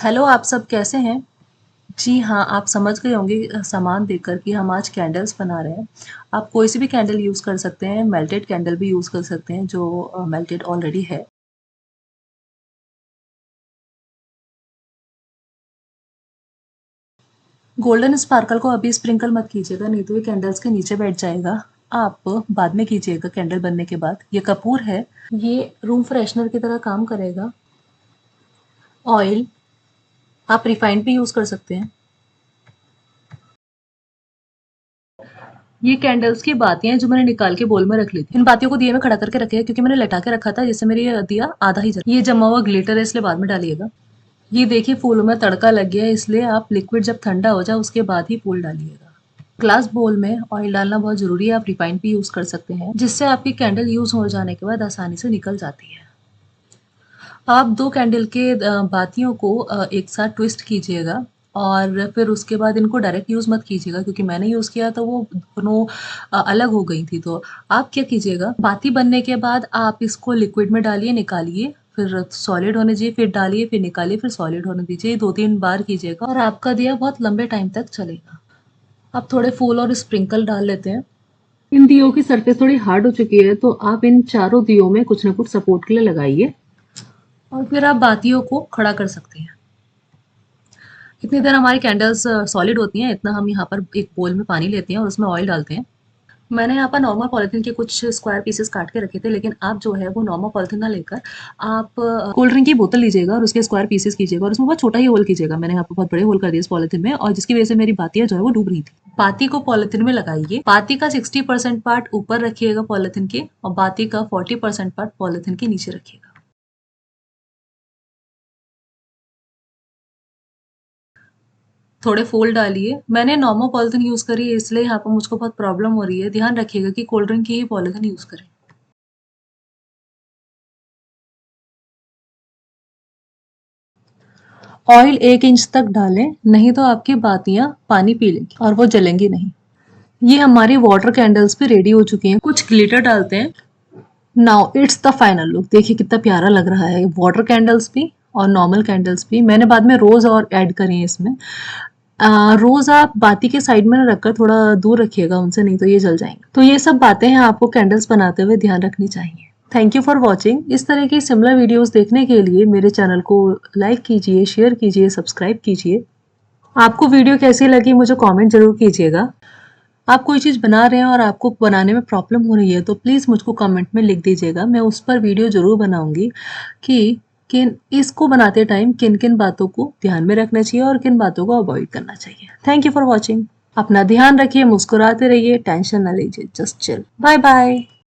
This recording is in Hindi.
हेलो, आप सब कैसे हैं? जी हाँ, आप समझ गए होंगे सामान देखकर कि हम आज कैंडल्स बना रहे हैं। आप कोई सी भी कैंडल यूज़ कर सकते हैं, मेल्टेड कैंडल भी यूज़ कर सकते हैं जो मेल्टेड ऑलरेडी है। गोल्डन स्पार्कल को अभी स्प्रिंकल मत कीजिएगा, नहीं तो ये कैंडल्स के नीचे बैठ जाएगा। आप बाद में कीजिएगा कैंडल बनने के बाद। ये कपूर है, ये रूम फ्रेशनर की तरह काम करेगा। ऑयल, आप रिफाइंड भी यूज़ कर सकते हैं। ये कैंडल्स की बातियाँ हैं जो मैंने निकाल के बोल में रख ली थी। इन बातियों को दिए में खड़ा करके रखे है क्योंकि मैंने लटा के रखा था जिससे मेरी दिया आधा ही जला। ये जमा हुआ ग्लिटर है इसलिए बाद में डालिएगा। ये देखिए फूलों में तड़का लग गया है इसलिए आप लिक्विड जब ठंडा हो जाए उसके बाद ही फूल डालिएगा। ग्लास बोल में ऑयल डालना बहुत ज़रूरी है। आप रिफाइंड भी यूज़ कर सकते हैं जिससे आपकी कैंडल यूज़ हो जाने के बाद आसानी से निकल जाती है। आप 2 कैंडल के बातियों को एक साथ ट्विस्ट कीजिएगा और फिर उसके बाद इनको डायरेक्ट यूज़ मत कीजिएगा क्योंकि मैंने यूज़ किया तो वो दोनों अलग हो गई थी। तो आप क्या कीजिएगा, बाती बनने के बाद आप इसको लिक्विड में डालिए, निकालिए, फिर सॉलिड होने दीजिए, फिर डालिए, फिर निकालिए, फिर सॉलिड होने दीजिए। 2-3 बार कीजिएगा और आपका दिया बहुत लंबे टाइम तक चलेगा। अब थोड़े फूल और स्प्रिंकल डाल लेते हैं। इन दियों की सरफेस थोड़ी हार्ड हो चुकी है तो आप इन चारों दियों में कुछ ना कुछ सपोर्ट के लिए लगाइए और फिर आप बातियों को खड़ा कर सकते हैं। इतनी देर हमारी कैंडल्स सॉलिड होती हैं, इतना हम यहाँ पर एक बोल में पानी लेते हैं और उसमें ऑयल डालते हैं। मैंने यहाँ पर नॉर्मल पॉलिथीन के कुछ स्क्वायर पीसेस काट के रखे थे, लेकिन आप जो है वो नॉर्मल पॉलिथीन ना लेकर आप कोल्ड ड्रिंक की बोतल लीजिएगा और उसके स्क्वायर पीसेस कीजिएगा और उसमें बहुत छोटा ही होल कीजिएगा। मैंने यहाँ पर बहुत बड़े होल कर दिए इस पॉलिथीन में और जिसकी वजह से मेरी बातियाँ जो है वो डूब रही थी। बाती को पॉलिथीन में लगाइए। बाती का 60% पार्ट ऊपर रखिएगा पॉलिथीन के और बाती का 40% पार्ट पॉलिथीन के नीचे रखिएगा। थोड़े फूल डालिए। मैंने नॉर्मल पॉलिथीन यूज़ करी है इसलिए यहाँ पर मुझको बहुत प्रॉब्लम हो रही है। ध्यान रखिएगा कि कोल्ड ड्रिंक की ही पॉलिथीन यूज़ करें। ऑयल 1 इंच तक डालें, नहीं तो आपकी बातियाँ पानी पी लेंगी और वो जलेंगी नहीं। ये हमारी वाटर कैंडल्स भी रेडी हो चुकी हैं। कुछ ग्लिटर डालते हैं। Now it's the final look. देखिए कितना प्यारा लग रहा है। वाटर कैंडल्स भी और नॉर्मल कैंडल्स भी। मैंने बाद में रोज़ और ऐड करी है इसमें। रोज़ आप बाती के साइड में ना रखकर थोड़ा दूर रखिएगा उनसे, नहीं तो ये जल जाएंगे। तो ये सब बातें हैं आपको कैंडल्स बनाते हुए ध्यान रखनी चाहिए। Thank you for watching. इस तरह की सिमिलर वीडियोस देखने के लिए मेरे चैनल को लाइक कीजिए, शेयर कीजिए, सब्सक्राइब कीजिए। आपको वीडियो कैसी लगी मुझे कमेंट ज़रूर कीजिएगा। आप कोई चीज़ बना रहे हैं और आपको बनाने में प्रॉब्लम हो रही है तो प्लीज़ मुझको कमेंट में लिख दीजिएगा। मैं उस पर वीडियो ज़रूर बनाऊँगी कि किन इसको बनाते टाइम किन-किन बातों को ध्यान में रखना चाहिए और किन बातों को अवॉइड करना चाहिए। Thank you for watching. अपना ध्यान रखिए, मुस्कुराते रहिए, टेंशन ना लीजिए, जस्ट चिल। Bye bye.